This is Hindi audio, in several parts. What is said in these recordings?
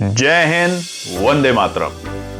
जय हिंद, वंदे मातरम।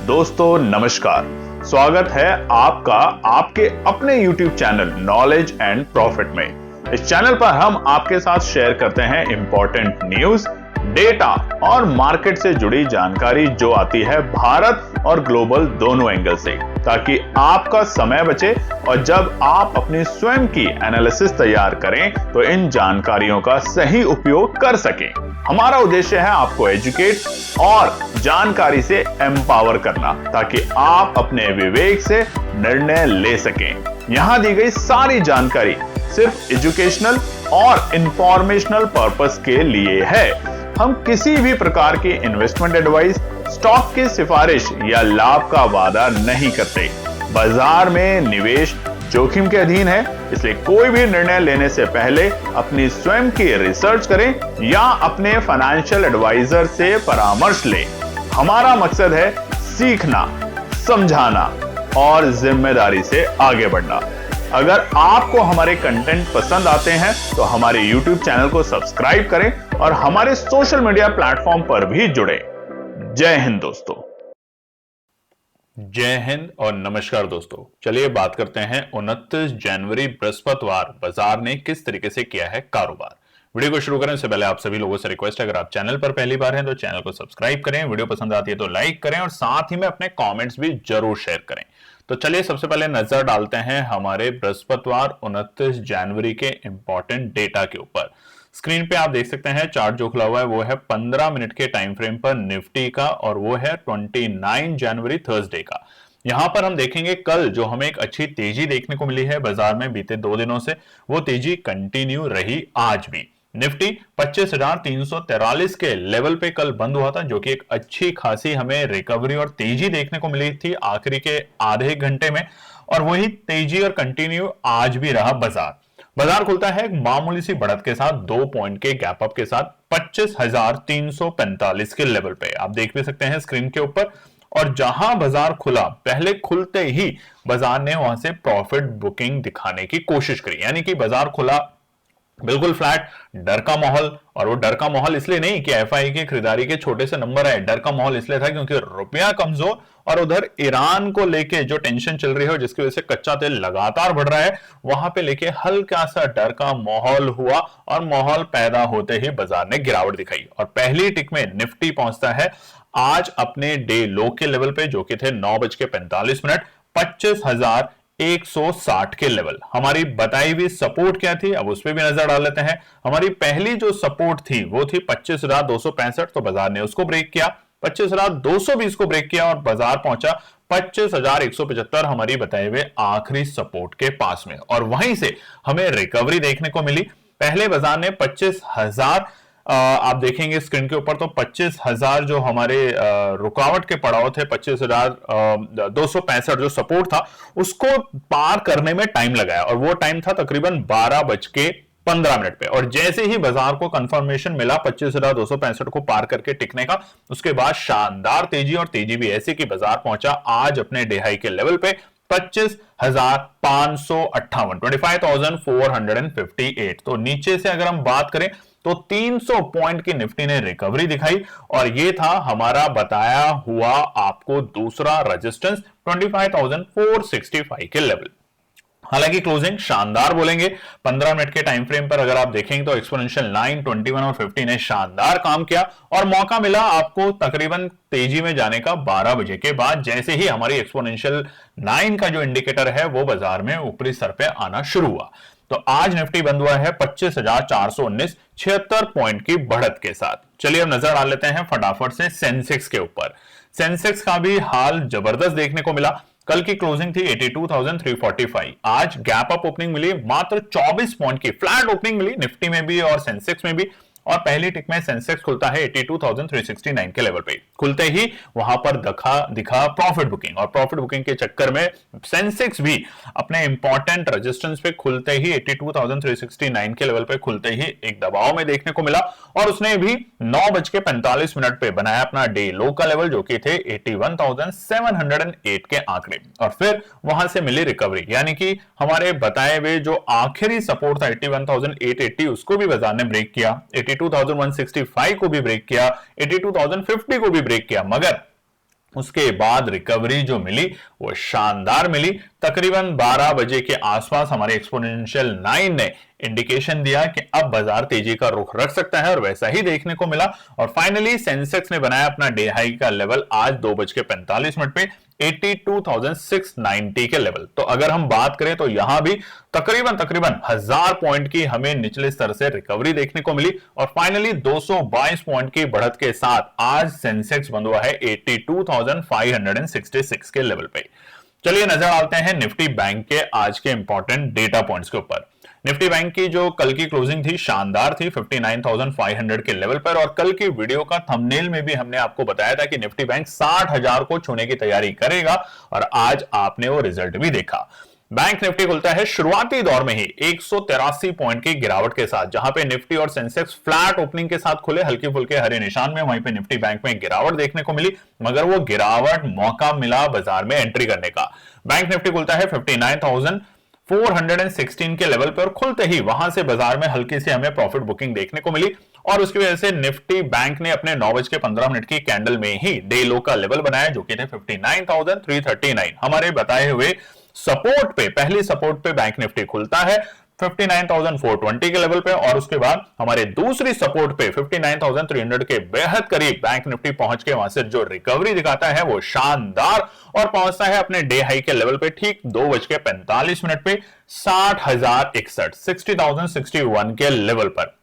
दोस्तों नमस्कार, स्वागत है आपका आपके अपने YouTube channel knowledge and profit में। इस चैनल पर हम आपके साथ शेयर करते हैं इंपॉर्टेंट न्यूज, डेटा और मार्केट से जुड़ी जानकारी जो आती है भारत और ग्लोबल दोनों एंगल से, ताकि आपका समय बचे और जब आप अपनी स्वयं की एनालिसिस तैयार करें तो इन जानकारियों का सही उपयोग कर सकें। हमारा उद्देश्य है आपको एजुकेट और जानकारी से एम्पावर करना, ताकि आप अपने विवेक से निर्णय ले सकें। यहां दी गई सारी जानकारी सिर्फ एजुकेशनल और इंफॉर्मेशनल पर्पस के लिए है। हम किसी भी प्रकार की इन्वेस्टमेंट एडवाइस, स्टॉक की सिफारिश या लाभ का वादा नहीं करते। बाजार में निवेश जोखिम के अधीन है, इसलिए कोई भी निर्णय लेने से पहले अपनी स्वयं की रिसर्च करें या अपने फाइनेंशियल एडवाइजर से परामर्श लें। हमारा मकसद है सीखना, समझाना और जिम्मेदारी से आगे बढ़ना। अगर आपको हमारे कंटेंट पसंद आते हैं तो हमारे YouTube चैनल को सब्सक्राइब करें और हमारे सोशल मीडिया प्लेटफॉर्म पर भी जुड़े। जय हिंद दोस्तों। जय हिंद और नमस्कार दोस्तों। चलिए बात करते हैं 29 जनवरी बृहस्पतिवार बाजार ने किस तरीके से किया है कारोबार। वीडियो को शुरू करें उससे पहले आप सभी लोगों से रिक्वेस्ट है, अगर आप चैनल पर पहली बार हैं तो चैनल को सब्सक्राइब करें, वीडियो पसंद आती है तो लाइक करें और साथ ही में अपने कमेंट्स भी जरूर शेयर करें। तो चलिए सबसे पहले नजर डालते हैं हमारे बृहस्पतिवार 29 जनवरी के इंपॉर्टेंट डेटा के ऊपर। स्क्रीन पे आप देख सकते हैं चार्ट जो खुला हुआ है वो है 15 मिनट के टाइम फ्रेम पर निफ्टी का और वो है 29 जनवरी थर्सडे का। यहां पर हम देखेंगे कल जो हमें एक अच्छी तेजी देखने को मिली है बाजार में बीते 2 दिनों से, वो तेजी कंटिन्यू रही आज भी। निफ्टी 25,343 के लेवल पे कल बंद हुआ था, जो कि एक अच्छी खासी हमें रिकवरी और तेजी देखने को मिली थी आखिरी के आधे घंटे में, और वही तेजी और कंटिन्यू आज भी रहा बाजार खुलता है एक मामूली सी बढ़त के साथ 2 पॉइंट के गैप अप के साथ 25,345 के लेवल पे आप देख भी सकते हैं स्क्रीन के ऊपर। और जहां बाजार खुला पहले खुलते ही बाजार ने वहां से प्रॉफिट बुकिंग दिखाने की कोशिश करी, यानी कि बाजार खुला बिल्कुल फ्लैट, डर का माहौल। और वो डर का माहौल इसलिए नहीं कि एफआई की खरीदारी के छोटे से नंबर आए, डर का माहौल इसलिए था क्योंकि रुपया कमजोर और उधर ईरान को लेके जो टेंशन चल रही है जिसकी वजह से कच्चा तेल लगातार बढ़ रहा है, वहां पे लेके हल्का सा डर का माहौल हुआ और माहौल पैदा होते ही बाजार ने गिरावट दिखाई और पहली टिक में निफ्टी पहुंचता है आज अपने डे लो के लेवल पे, जो कि थे 9:45, 25,160 के लेवल। हमारी बताई हुई सपोर्ट क्या थी अब उस पर भी नजर डाल लेते हैं। हमारी पहली जो सपोर्ट थी वो थी 25,265, तो बाजार ने उसको ब्रेक किया। 25,220 को ब्रेक किया और बाजार पहुंचा 25,175 हमारी बताए हुए आखिरी सपोर्ट के पास में, और वहीं से हमें रिकवरी देखने को मिली। पहले बाजार ने 25,000 आप देखेंगे स्क्रीन के ऊपर तो 25,000 जो हमारे रुकावट के पड़ाव थे, 25,265 जो सपोर्ट था उसको पार करने में टाइम लगाया, और वो टाइम था तकरीबन 12:15 पे। और जैसे ही बाजार को कंफर्मेशन मिला 25,265 को पार करके टिकने का, उसके बाद शानदार तेजी, और तेजी भी ऐसी कि बाजार पहुंचा आज अपने डे हाई के लेवल पे 25,558, 25,458। तो नीचे से अगर हम बात करें तो 300 पॉइंट की निफ्टी ने रिकवरी दिखाई, और ये था हमारा बताया हुआ आपको दूसरा रेजिस्टेंस 25,465 के लेवल। हालांकि क्लोजिंग शानदार बोलेंगे 15 मिनट के टाइम फ्रेम पर अगर आप देखेंगे तो एक्सपोनेंशियल 9, 21 और 50 ने शानदार काम किया, और मौका मिला आपको तकरीबन तेजी में जाने का 12 बजे के बाद, जैसे ही हमारी एक्सपोनेंशियल 9 का जो इंडिकेटर है वो बाजार में ऊपरी स्तर पे आना शुरू हुआ। तो आज निफ्टी बंद हुआ है 25,419, 76 पॉइंट की बढ़त के साथ। चलिए अब नजर डाल लेते हैं फटाफट से सेंसेक्स के ऊपर। सेंसेक्स का भी हाल जबरदस्त देखने को मिला। कल की क्लोजिंग थी 82,345, आज गैप अप ओपनिंग मिली, मात्र 24 पॉइंट की फ्लैट ओपनिंग मिली निफ्टी में भी और सेंसेक्स में भी। और पहली टिक में सेंसेक्स खुलता है 82,369 के लेवल पे, खुलते ही वहां पर दिखा प्रॉफिट बुकिंग, और प्रॉफिट बुकिंग के चक्कर में सेंसेक्स भी अपने इंपॉर्टेंट रेजिस्टेंस पे खुलते ही 82,369 के लेवल पे खुलते ही एक दबाव में देखने को मिला, और उसने भी 9:45 पे बनाया अपना डे लो का लेवल, जो कि थे 81,708 के आंकड़े, और फिर वहां से मिली रिकवरी, यानी कि हमारे बताए हुए जो आखिरी सपोर्ट था 81,880 उसको भी बाजार ने ब्रेक किया। 82,165 को भी ब्रेक किया, 82,050 को भी ब्रेक किया, मगर उसके बाद रिकवरी जो मिली वो शानदार मिली। तकरीबन 12 बजे के आसपास हमारे एक्सपोनेंशियल 9 ने इंडिकेशन दिया कि अब बाजार तेजी का रुख रख सकता है और वैसा ही देखने को मिला। और फाइनली सेंसेक्स ने बनाया अपना डे हाई का लेवल आज 2:45 पे 82,690 के लेवल। तो अगर हम बात करें तो यहां भी तकरीबन 1000 पॉइंट की हमें निचले स्तर से रिकवरी देखने को मिली और फाइनली 222 पॉइंट की बढ़त के साथ आज सेंसेक्स बंद हुआ है 82,566 के लेवल पे। चलिए नजर डालते हैं निफ्टी बैंक के आज के इंपॉर्टेंट डेटा पॉइंट्स के ऊपर। निफ्टी बैंक की जो कल की क्लोजिंग थी शानदार थी 59,500 के लेवल पर, और कल की वीडियो का थंबनेल में भी हमने आपको बताया था कि निफ्टी बैंक 60,000 को छूने की तैयारी करेगा और आज आपने वो रिजल्ट भी देखा। बैंक निफ्टी खुलता है शुरुआती दौर में ही 183 पॉइंट की गिरावट के साथ, जहां पे निफ्टी और सेंसेक्स फ्लैट ओपनिंग के साथ खुले, हल्के फुल्के हरे निशान में, वहीं पे निफ्टी बैंक में गिरावट देखने को मिली, मगर वो गिरावट मौका मिला बाजार में एंट्री करने का। बैंक निफ्टी खुलता है 59,416 के लेवल पर, खुलते ही वहां से बाजार में हल्की सी हमें प्रॉफिट बुकिंग देखने को मिली और उसकी वजह से निफ्टी बैंक ने अपने 9:15 की कैंडल में ही डे लो का लेवल बनाया जो कि थे 59,339। हमारे बताए हुए सपोर्ट पे, पहली सपोर्ट पे बैंक निफ्टी खुलता है 59,420 के लेवल पे और उसके बाद हमारे दूसरी सपोर्ट पे 59,300 के बेहद करीब बैंक निफ्टी पहुंच के वहां से जो रिकवरी दिखाता है वो शानदार और पहुंचता है अपने डे हाई के लेवल पे ठीक 2:45 पे 60,061 के लेवल पर।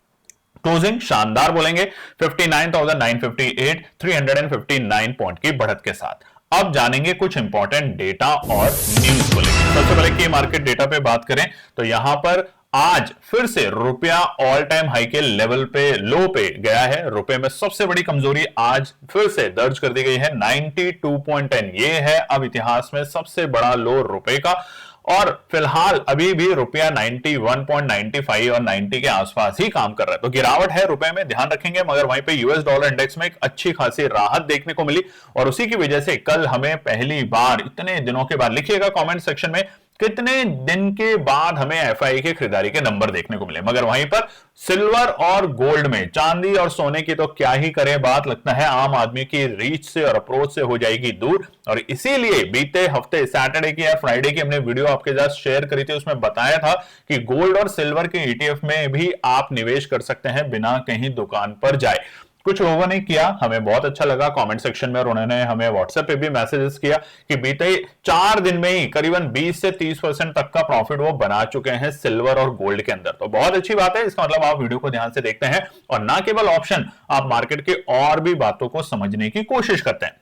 क्लोजिंग शानदार बोलेंगे 59,958 359 पॉइंट की बढ़त के साथ। अब जानेंगे कुछ इंपॉर्टेंट डेटा और न्यूज को लेकर। सबसे पहले की मार्केट डेटा पे बात करें तो यहां पर आज फिर से रुपया ऑल टाइम हाई के लेवल पे, लो पे गया है। रुपए में सबसे बड़ी कमजोरी आज फिर से दर्ज कर दी गई है 92.10। ये है अब इतिहास में सबसे बड़ा लो रुपए का और फिलहाल अभी भी रुपया 91.95 और 90 के आसपास ही काम कर रहा है। तो गिरावट है रुपए में, ध्यान रखेंगे, मगर वहीं पे यूएस डॉलर इंडेक्स में एक अच्छी खासी राहत देखने को मिली और उसी की वजह से कल हमें पहली बार इतने दिनों के बाद, लिखिएगा कमेंट सेक्शन में कितने दिन के बाद हमें एफआई के खरीदारी के नंबर देखने को मिले। मगर वहीं पर सिल्वर और गोल्ड में, चांदी और सोने की तो क्या ही करें बात, लगता है आम आदमी की रीच से और अप्रोच से हो जाएगी दूर। और इसीलिए बीते हफ्ते सैटरडे की या फ्राइडे की हमने वीडियो आपके साथ शेयर करी थी, उसमें बताया था कि गोल्ड और सिल्वर के ईटीएफ में भी आप निवेश कर सकते हैं बिना कहीं दुकान पर जाए। कुछ लोगों ने किया, हमें बहुत अच्छा लगा कमेंट सेक्शन में और उन्होंने हमें व्हाट्सएप पे भी मैसेजेस किया कि बीते 4 दिन में ही करीबन 20 से 30% तक का प्रॉफिट वो बना चुके हैं सिल्वर और गोल्ड के अंदर। तो बहुत अच्छी बात है, इसका मतलब आप वीडियो को ध्यान से देखते हैं और ना केवल ऑप्शन, आप मार्केट के और भी बातों को समझने की कोशिश करते हैं।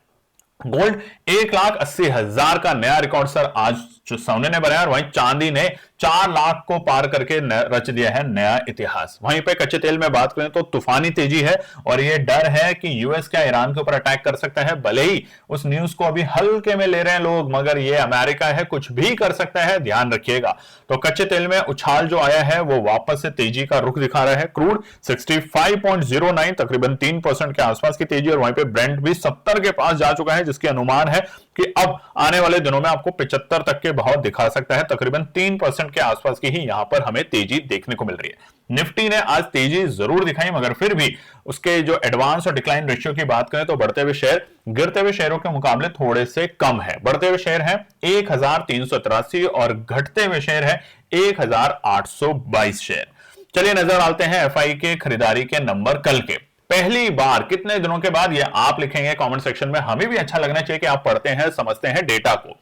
गोल्ड 1,80,000 का नया रिकॉर्ड सर आज सोने ने बनाया और वहीं चांदी ने 4 लाख को पार करके रच दिया है नया इतिहास। वहीं पे कच्चे तेल में बात करें तो तूफानी तेजी है और ये डर है कि यूएस क्या ईरान के ऊपर अटैक कर सकता है। भले ही उस न्यूज को अभी हल्के में ले रहे हैं लोग, मगर ये अमेरिका है, कुछ भी कर सकता है, ध्यान रखिएगा। तो कच्चे तेल में उछाल जो आया है वो वापस से तेजी का रुख दिखा रहा है। क्रूड 65.09 तकरीबन 3% के आसपास की तेजी और वहीं पे ब्रेंट भी 70 के पास जा चुका है, जिसकी अनुमान है कि अब आने वाले दिनों में आपको 75 तक के भाव दिखा सकता है। तकरीबन 3% के आसपास की ही यहां पर हमें तेजी देखने को मिल रही है। निफ्टी ने आज तेजी जरूर दिखाई, मगर फिर भी उसके जो एडवांस और डिक्लाइन रेशियो की बात करें तो बढ़ते हुए शेयर गिरते हुए शेयरों के मुकाबले थोड़े से कम है। बढ़ते हुए शेयर है 1,383 और घटते हुए शेयर है 1,822 शेयर। चलिए नजर डालते हैं एफआई के खरीदारी के नंबर कल के। पहली बार कितने दिनों के बाद, ये आप लिखेंगे कमेंट सेक्शन में, हमें भी अच्छा लगना चाहिए कि आप पढ़ते हैं, समझते हैं डेटा को।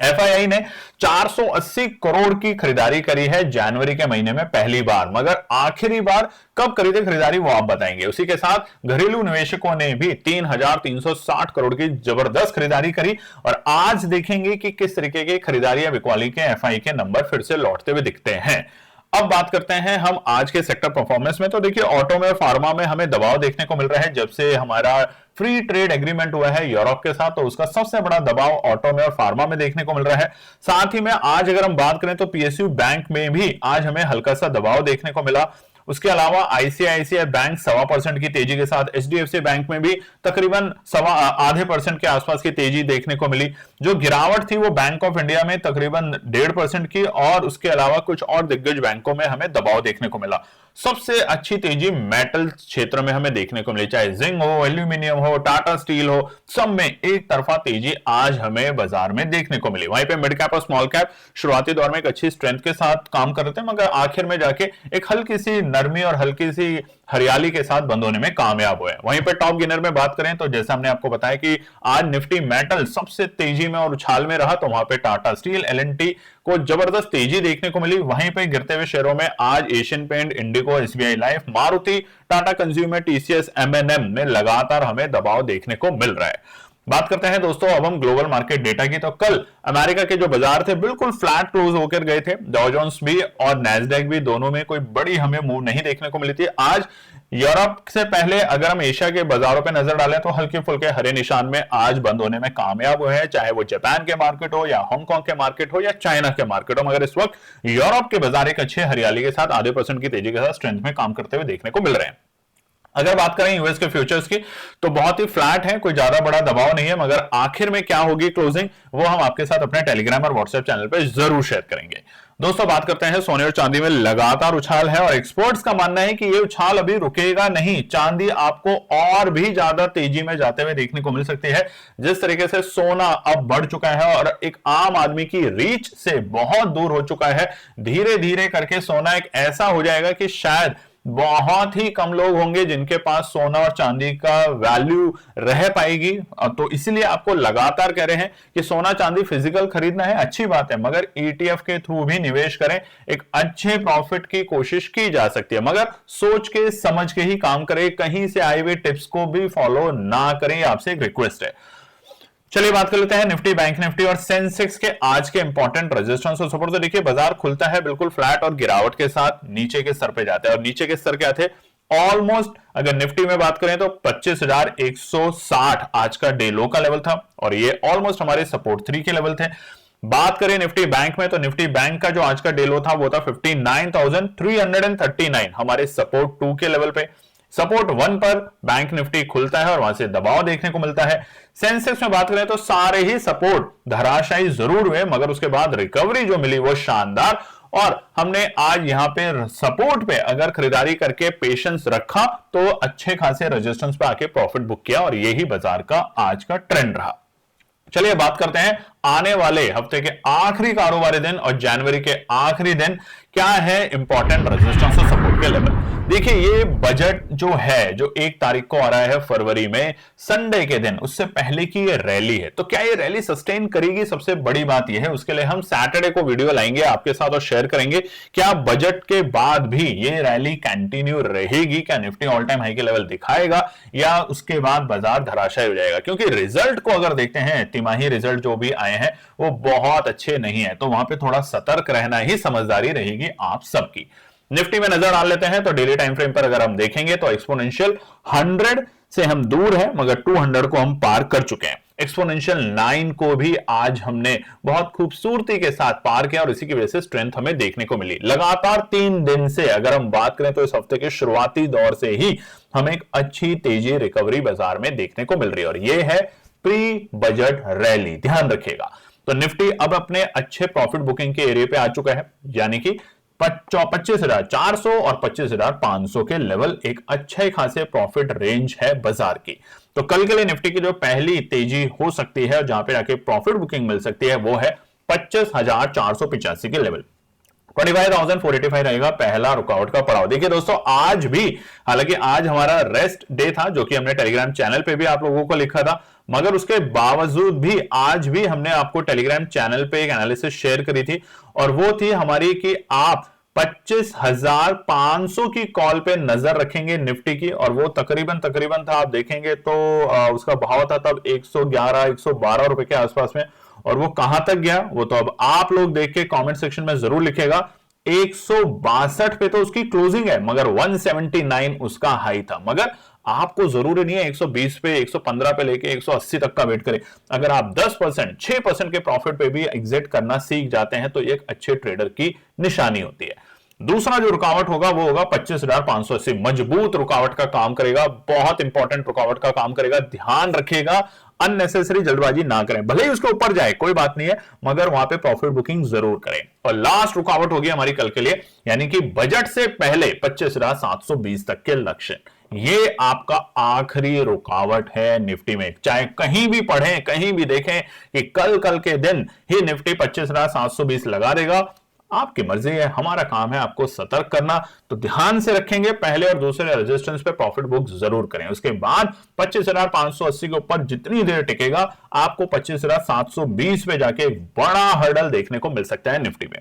एफआईआई ने 480 करोड़ की खरीदारी करी है जनवरी के महीने में पहली बार, मगर आखिरी बार कब करी थी खरीदारी वो आप बताएंगे। उसी के साथ घरेलू निवेशकों ने भी 3,360 करोड़ की जबरदस्त खरीदारी करी और आज देखेंगे कि किस तरीके की खरीदारी या बिकवाली के एफआई के नंबर फिर से लौटते हुए दिखते हैं। अब बात करते हैं हम आज के सेक्टर परफॉर्मेंस में। तो देखिए ऑटो में और फार्मा में हमें दबाव देखने को मिल रहा है जब से हमारा फ्री ट्रेड एग्रीमेंट हुआ है यूरोप के साथ, तो उसका सबसे बड़ा दबाव ऑटो में और फार्मा में देखने को मिल रहा है। साथ ही में आज अगर हम बात करें तो पीएसयू बैंक में भी आज हमें हल्का सा दबाव देखने को मिला। उसके अलावा आईसीआईसीआई बैंक 1.25% की तेजी के साथ, एचडीएफसी बैंक में भी तकरीबन 0.5% के आसपास की तेजी देखने को मिली। जो गिरावट थी वो बैंक ऑफ इंडिया में तकरीबन 1.5% की और उसके अलावा कुछ और दिग्गज बैंकों में हमें दबाव देखने को मिला। सबसे अच्छी तेजी मेटल क्षेत्र में हमें देखने को मिली, चाहे जिंक हो, एल्यूमिनियम हो, टाटा स्टील हो, सब में एक तरफा तेजी आज हमें बाजार में देखने को मिली। वहीं पे मिड कैप और स्मॉल कैप शुरुआती दौर में एक अच्छी स्ट्रेंथ के साथ काम कर रहे थे, मगर आखिर में जाके एक हल्की सी नरमी और हल्की सी हरियाली के साथ बंद होने में कामयाब हुए। वहीं पे टॉप गेनर में बात करें तो जैसा हमने आपको बताया कि आज निफ्टी मेटल सबसे तेजी में और उछाल में रहा, तो वहां पे टाटा स्टील, एल&टी को जबरदस्त तेजी देखने को मिली। वहीं पे गिरते हुए शेयरों में आज एशियन पेंट, इंडिगो, एसबीआई लाइफ, मारुति, टाटा कंज्यूमर, टीसीएस, एमएनएम में लगातार हमें दबाव देखने को मिल रहा है। बात करते हैं दोस्तों अब हम ग्लोबल मार्केट डेटा की। तो कल अमेरिका के जो बाजार थे बिल्कुल फ्लैट क्लोज होकर गए थे। डाउ जोन्स भी और नैस्डैक भी, दोनों में कोई बड़ी हमें मूव नहीं देखने को मिली थी। आज यूरोप से पहले अगर हम एशिया के बाजारों पे नजर डालें तो हल्के फुल्के हरे निशान में आज बंद होने में कामयाब हुए हैं, चाहे वो जापान के मार्केट हो या हांगकांग के मार्केट हो या चाइना के मार्केट हो। मगर इस वक्त यूरोप के बाजार एक अच्छे हरियाली के साथ आधे % की तेजी के साथ स्ट्रेंथ में काम करते हुए देखने को मिल रहे हैं। अगर बात करें यूएस के फ्यूचर्स की तो बहुत ही फ्लैट है, कोई ज्यादा बड़ा दबाव नहीं है, मगर आखिर में क्या होगी क्लोजिंग वो हम आपके साथ अपने टेलीग्राम और व्हाट्सएप चैनल पर जरूर शेयर करेंगे। दोस्तों बात करते हैं सोने और चांदी में लगातार उछाल है और एक्सपर्ट्स का मानना है कि ये उछाल अभी रुकेगा नहीं। चांदी आपको और भी ज्यादा तेजी में जाते हुए देखने को मिल सकती है। जिस तरीके से सोना अब बढ़ चुका है और एक आम आदमी की रीच से बहुत दूर हो चुका है, धीरे धीरे करके सोना एक ऐसा हो जाएगा कि शायद बहुत ही कम लोग होंगे जिनके पास सोना और चांदी का वैल्यू रह पाएगी। तो इसलिए आपको लगातार कह रहे हैं कि सोना चांदी फिजिकल खरीदना है, अच्छी बात है, मगर ईटीएफ के थ्रू भी निवेश करें, एक अच्छे प्रॉफिट की कोशिश की जा सकती है, मगर सोच के समझ के ही काम करें, कहीं से आए हुए टिप्स को भी फॉलो ना करें, आपसे एक रिक्वेस्ट है। चलिए बात कर लेते हैं निफ्टी, बैंक निफ्टी और सेंसेक्स के आज के इंपॉर्टेंट रेजिस्टेंस और सपोर्ट। तो देखिए बाजार खुलता है बिल्कुल फ्लैट और गिरावट के साथ नीचे के स्तर पे जाता है, और नीचे के स्तर क्या थे, ऑलमोस्ट अगर निफ्टी में बात करें तो 25,160 आज का डे लो का लेवल था, और ये ऑलमोस्ट हमारे सपोर्ट 3 के लेवल थे। बात करें निफ्टी बैंक में तो निफ्टी बैंक का जो आज का डे लो था वो था 59,339 हमारे सपोर्ट 2 के लेवल पे। सपोर्ट 1 पर बैंक निफ्टी खुलता है और वहां से दबाव देखने को मिलता है। सेंसेक्स में बात करें तो सारे ही सपोर्ट धराशायी जरूर हुए, मगर उसके बाद रिकवरी जो मिली वो शानदार, और हमने आज यहां पे सपोर्ट पे अगर खरीदारी करके पेशेंस रखा तो अच्छे खासे रेजिस्टेंस पे आके प्रॉफिट बुक किया, और यही बाजार का आज का ट्रेंड रहा। चलिए बात करते हैं आने वाले हफ्ते के आखिरी कारोबारी दिन और जनवरी के आखिरी दिन क्या है इंपॉर्टेंट रेजिस्टेंस और सपोर्ट के लेवल। देखिए ये बजट जो है जो 1 तारीख को आ रहा है फरवरी में, संडे के दिन, उससे पहले की ये रैली है, तो क्या ये रैली सस्टेन करेगी, सबसे बड़ी बात ये है। उसके लिए हम सैटरडे को वीडियो लाएंगे आपके साथ और शेयर करेंगे क्या बजट के बाद भी ये रैली कंटिन्यू रहेगी, क्या निफ्टी ऑल टाइम हाई के लेवल दिखाएगा या उसके बाद बाजार धराशायी हो जाएगा। क्योंकि रिजल्ट को अगर देखते हैं, तिमाही रिजल्ट जो भी आए हैं वो बहुत अच्छे नहीं है, तो वहां पे थोड़ा सतर्क रहना ही समझदारी रहेगी आप सबकी। निफ्टी में नजर डाल लेते हैं तो डेली टाइम फ्रेम पर अगर हम देखेंगे तो एक्सपोनेंशियल 100 से हम दूर है, मगर 200 को हम पार कर चुके हैं। एक्सपोनेंशियल 9 को भी आज हमने बहुत खूबसूरती के साथ पार किया, और इसी की वजह से स्ट्रेंथ हमें देखने को मिली। लगातार 3 दिन से अगर हम बात करें तो इस हफ्ते के शुरुआती दौर से ही हमें एक अच्छी तेजी रिकवरी बाजार में देखने को मिल रही है, और यह है प्री बजट रैली, ध्यान रखिएगा। तो निफ्टी अब अपने अच्छे प्रॉफिट बुकिंग के एरिया पे आ चुका है, यानी कि 25,400 और 25,500 के लेवल एक अच्छे खासे प्रॉफिट रेंज है बाजार की। तो कल के लिए निफ्टी की जो पहली तेजी हो सकती है और जहां पे जाके प्रॉफिट बुकिंग मिल सकती है वो है 25,485 के लेवल। 25,485 रहेगा पहला रुकावट का पड़ाव। देखिए दोस्तों आज भी, हालांकि आज हमारा रेस्ट डे था जो कि हमने टेलीग्राम चैनल पे भी आप लोगों को लिखा था, मगर उसके बावजूद भी आज भी हमने आपको टेलीग्राम चैनल पे एक एनालिसिस शेयर करी थी, और वो थी हमारी कि आप 25,500 की कॉल पे नजर रखेंगे निफ्टी की, और वो तकरीबन था, आप देखेंगे तो उसका भाव था तब 111-112 रुपए के आसपास में, और वो कहां तक गया वो तो अब आप लोग देख के कमेंट सेक्शन में जरूर लिखेगा। 162 पे तो उसकी क्लोजिंग है, मगर 179 उसका हाई था। मगर आपको जरूरी नहीं है 120 पे, 115 पे लेके 180 तक का वेट करें। अगर आप 10%, 6% के प्रॉफिट पे भी एग्जिट करना सीख जाते हैं तो एक अच्छे ट्रेडर की निशानी होती है। दूसरा जो रुकावट होगा वो होगा 25,580, मजबूत रुकावट का काम करेगा, बहुत इंपॉर्टेंट रुकावट का काम करेगा। ध्यान रखिएगा अननेसेसरी जल्दबाजी ना करें, भले ही उसके ऊपर जाए कोई बात नहीं है, मगर वहां पे प्रॉफिट बुकिंग जरूर करें। और लास्ट रुकावट होगी हमारी कल के लिए, यानी कि बजट से पहले 25,720 तक के लक्ष्य। ये आपका आखिरी रुकावट है निफ्टी में। चाहे कहीं भी पढ़ें, कहीं भी देखें कि कल के दिन ही निफ्टी 25,720 लगा देगा, आपकी मर्जी है, हमारा काम है आपको सतर्क करना। तो ध्यान से रखेंगे, पहले और दूसरे रेजिस्टेंस पे प्रॉफिट बुक जरूर करें। उसके बाद 25,580 के ऊपर जितनी देर टिकेगा, आपको 25,720 पे जाके एक बड़ा हर्डल देखने को मिल सकता है निफ्टी में।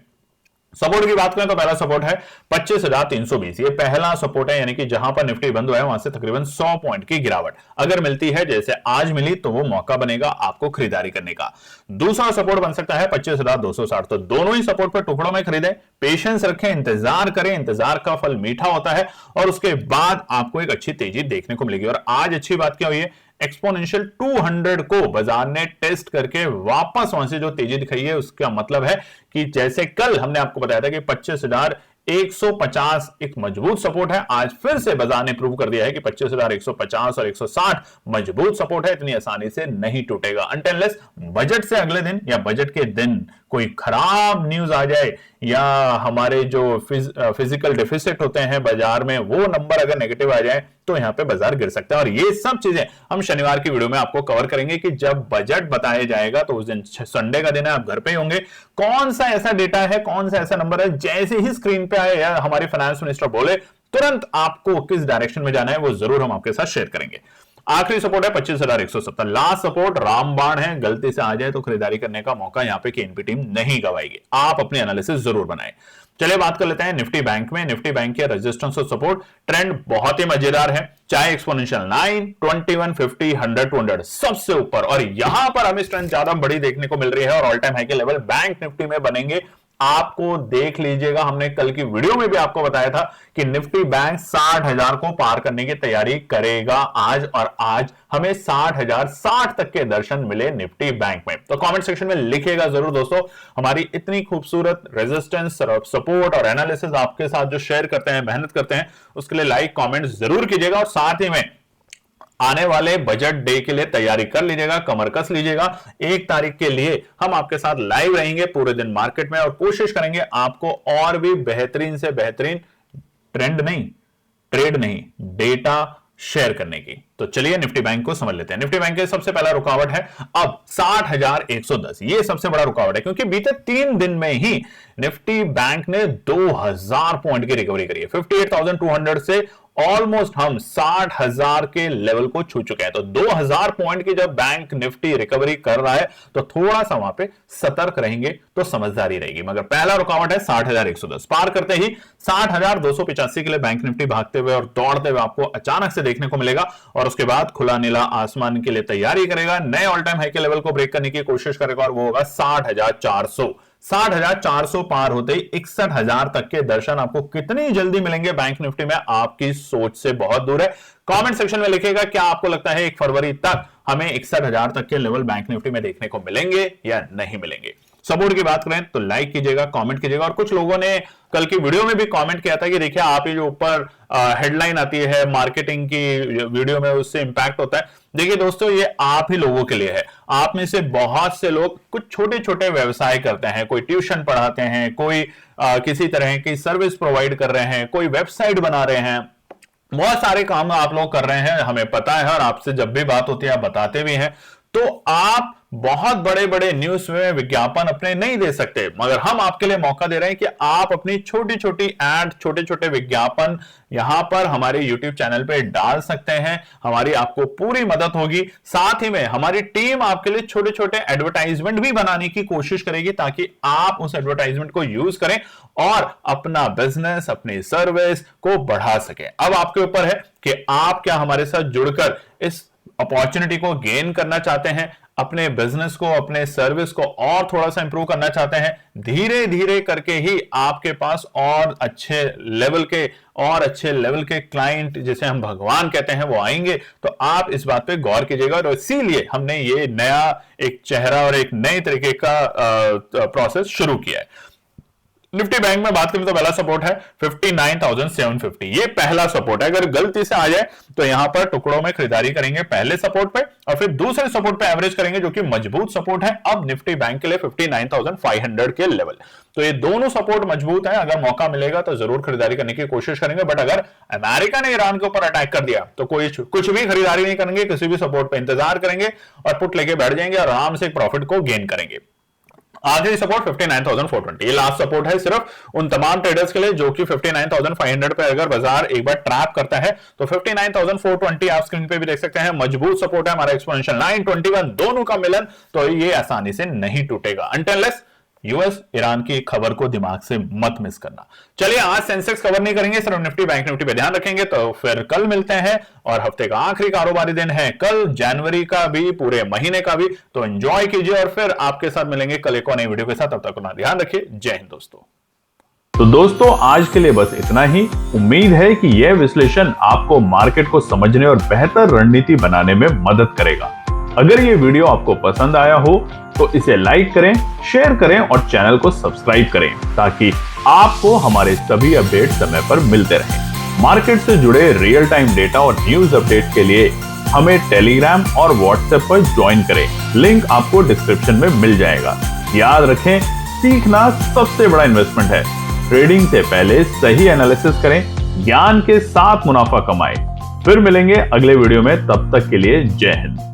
सपोर्ट की बात करें तो पहला सपोर्ट है 25,320, ये पहला सपोर्ट है, यानी कि जहां पर निफ्टी बंद हुआ है वहां से तकरीबन 100 पॉइंट की गिरावट अगर मिलती है, जैसे आज मिली, तो वो मौका बनेगा आपको खरीदारी करने का। दूसरा सपोर्ट बन सकता है 25,260, तो दोनों ही सपोर्ट पर टुकड़ों में खरीदें, पेशेंस रखें, इंतजार करें, इंतजार का फल मीठा होता है, और उसके बाद आपको एक अच्छी तेजी देखने को मिलेगी। और आज अच्छी बात क्या हुई है, एक्सपोनेंशियल 200 को बाजार ने टेस्ट करके वापस वहां से जो तेजी दिखाई है, उसका मतलब है कि जैसे कल हमने आपको बताया था कि 25,150 एक मजबूत सपोर्ट है, आज फिर से बाजार ने प्रूव कर दिया है कि 25,150 और 160 मजबूत सपोर्ट है, इतनी आसानी से नहीं टूटेगा अनटिल बजट से अगले दिन या बजट के दिन कोई खराब न्यूज आ जाए, या हमारे जो फिजिकल डेफिसिट होते हैं बाजार में वो नंबर अगर नेगेटिव आ जाए, तो यहां पे बाजार गिर सकता है। और ये सब चीजें हम शनिवार की वीडियो में आपको कवर करेंगे कि जब बजट बताया जाएगा, तो उस दिन संडे का दिन है, आप घर पे ही होंगे, कौन सा ऐसा डेटा है, कौन सा ऐसा नंबर है, जैसे ही स्क्रीन पे आए या हमारे फाइनेंस मिनिस्टर बोले, तुरंत आपको किस डायरेक्शन में जाना है वो जरूर हम आपके साथ शेयर करेंगे। आखिरी सपोर्ट है 25,170, लास्ट सपोर्ट रामबाण है, गलती से आ जाए तो खरीदारी करने का मौका यहां पे केएनपी टीम नहीं गवाएगी। आप अपनी एनालिसिस जरूर बनाएं। चलिए बात कर लेते हैं निफ्टी बैंक में। निफ्टी बैंक के रेजिस्टेंस और सपोर्ट ट्रेंड बहुत ही मजेदार है, चाहे एक्सपोनेंशियल 9, 21, 50, 100, 200 सबसे ऊपर, और यहां पर हमें स्ट्रेंथ ज्यादा बड़ी देखने को मिल रही है, और ऑल टाइम हाई के लेवल बैंक निफ्टी में बनेंगे। आपको देख लीजिएगा, हमने कल की वीडियो में भी आपको बताया था कि निफ्टी बैंक 60,000 को पार करने की तैयारी करेगा आज, और आज हमें 60,060 तक के दर्शन मिले निफ्टी बैंक में। तो कमेंट सेक्शन में लिखिएगा जरूर दोस्तों, हमारी इतनी खूबसूरत रेजिस्टेंस, सपोर्ट और एनालिसिस आपके साथ जो शेयर करते हैं, मेहनत करते हैं, उसके लिए लाइक कमेंट जरूर कीजिएगा, और साथ ही में आने वाले बजट डे के लिए तैयारी कर लीजिएगा, कमर कस लीजिएगा। 1 तारीख के लिए हम आपके साथ लाइव रहेंगे पूरे दिन मार्केट में, और कोशिश करेंगे आपको और भी बेहतरीन से बेहतरीन ट्रेड नहीं डेटा शेयर करने की। तो चलिए निफ्टी बैंक को समझ लेते हैं। निफ्टी बैंक के सबसे पहला रुकावट है अब 60,110, ये सबसे बड़ा रुकावट है, क्योंकि बीते 3 दिन में ही निफ्टी बैंक ने 2,000 पॉइंट की रिकवरी करी है। 58,200 से ऑलमोस्ट हम 60,000 के लेवल को छू चुके हैं। तो 2,000 पॉइंट की जब बैंक निफ्टी रिकवरी कर रहा है, तो थोड़ा सा वहां पे सतर्क रहेंगे तो समझदारी रहेगी। मगर पहला रुकावट है 60,110, पार करते ही 60,285 के लिए बैंक निफ्टी भागते हुए और दौड़ते हुए आपको अचानक से देखने को मिलेगा, और उसके बाद खुला नीला आसमान के लिए तैयारी करेगा, नए ऑल टाइम हाई के लेवल को ब्रेक करने की कोशिश करेगा, और वो होगा 60,400। 60,400 पार होते ही 61,000 तक के दर्शन आपको कितनी जल्दी मिलेंगे बैंक निफ्टी में, आपकी सोच से बहुत दूर है। कमेंट सेक्शन में लिखिएगा, क्या आपको लगता है 1 फरवरी तक हमें 61,000 तक के लेवल बैंक निफ्टी में देखने को मिलेंगे या नहीं मिलेंगे। सपोर्ट की बात करें तो लाइक कीजिएगा, कमेंट कीजिएगा, और कुछ लोगों ने कल की वीडियो में भी कमेंट किया था कि देखिए आप ये जो ऊपर हेडलाइन आती है मार्केटिंग की वीडियो में, उससे इंपैक्ट होता है। देखिए दोस्तों, ये आप ही लोगों के लिए है। आप में से बहुत से लोग कुछ छोटे छोटे व्यवसाय करते हैं, कोई ट्यूशन पढ़ाते हैं, कोई किसी तरह की सर्विस प्रोवाइड कर रहे हैं, कोई वेबसाइट बना रहे हैं, बहुत सारे काम आप लोग कर रहे हैं, हमें पता है, और आपसे जब भी बात होती है आप बताते भी हैं। तो आप बहुत बड़े बड़े न्यूज में विज्ञापन अपने नहीं दे सकते, मगर हम आपके लिए मौका दे रहे हैं कि आप अपनी छोटी छोटी एड, छोटे छोटे विज्ञापन यहां पर हमारे YouTube चैनल पे डाल सकते हैं। हमारी आपको पूरी मदद होगी। साथ ही में हमारी टीम आपके लिए छोटे छोटे एडवर्टाइजमेंट भी बनाने की कोशिश करेगी, ताकि आप उस एडवर्टाइजमेंट को यूज करें और अपना बिजनेस, अपनी सर्विस को बढ़ा सके। अब आपके ऊपर है कि आप क्या हमारे साथ जुड़कर इस अपॉर्चुनिटी को गेन करना चाहते हैं, अपने बिजनेस को, अपने सर्विस को और थोड़ा सा इंप्रूव करना चाहते हैं। धीरे धीरे करके ही आपके पास और अच्छे लेवल के क्लाइंट, जिसे हम भगवान कहते हैं, वो आएंगे। तो आप इस बात पे गौर कीजिएगा, और इसीलिए हमने ये नया एक चेहरा और एक नए तरीके का प्रोसेस शुरू किया है। निफ्टी बैंक में बात करें तो पहला सपोर्ट है 59,750, ये पहला सपोर्ट है। अगर गलती से आ जाए तो यहां पर टुकड़ों में खरीदारी करेंगे पहले सपोर्ट पे और फिर दूसरे सपोर्ट पे एवरेज करेंगे, जो कि मजबूत सपोर्ट है अब निफ्टी बैंक के लिए 59,500 के लेवल। तो ये दोनों सपोर्ट मजबूत है, अगर मौका मिलेगा तो जरूर खरीदारी करने की कोशिश करेंगे। बट अगर अमेरिका ने ईरान के ऊपर अटैक कर दिया तो कोई कुछ भी खरीदारी नहीं करेंगे, किसी भी सपोर्ट पे इंतजार करेंगे और पुट लेके बैठ जाएंगे और आराम से प्रॉफिट को गेन करेंगे। आखिरी सपोर्ट 59,420, ये लास्ट सपोर्ट है सिर्फ उन तमाम ट्रेडर्स के लिए जो कि 59,500 पे अगर बाजार एक बार ट्रैप करता है तो 59,420 आप स्क्रीन पे भी देख सकते हैं, मजबूत सपोर्ट है हमारा एक्सपोनेंशियल लाइन 21 दोनों का मिलन, तो ये आसानी से नहीं टूटेगा अनटिल यूएस ईरान की खबर को दिमाग से मत मिस करना। चलिए आज सेंसेक्स कवर नहीं करेंगे, सिर्फ निफ्टी बैंक निफ्टी पे ध्यान रखेंगे। तो फिर कल मिलते हैं और हफ्ते का आखिरी कारोबारी दिन है कल, जनवरी का भी, पूरे महीने का भी, तो एंजॉय कीजिए और फिर आपके साथ मिलेंगे कल एक और नई वीडियो के साथ। तब तक अपना ध्यान रखिए, जय हिंद दोस्तों। तो दोस्तों आज के लिए बस इतना ही। उम्मीद है कि यह विश्लेषण आपको मार्केट को समझने और बेहतर रणनीति बनाने में मदद करेगा। अगर ये वीडियो आपको पसंद आया हो तो इसे लाइक करें, शेयर करें और चैनल को सब्सक्राइब करें ताकि आपको हमारे सभी अपडेट समय पर मिलते रहें। मार्केट से जुड़े रियल टाइम डेटा और न्यूज अपडेट के लिए हमें टेलीग्राम और व्हाट्सएप पर ज्वाइन करें, लिंक आपको डिस्क्रिप्शन में मिल जाएगा। याद रखें, सीखना सबसे बड़ा इन्वेस्टमेंट है। ट्रेडिंग से पहले सही एनालिसिस करें, ज्ञान के साथ मुनाफा कमाएं। फिर मिलेंगे अगले वीडियो में, तब तक के लिए जय हिंद।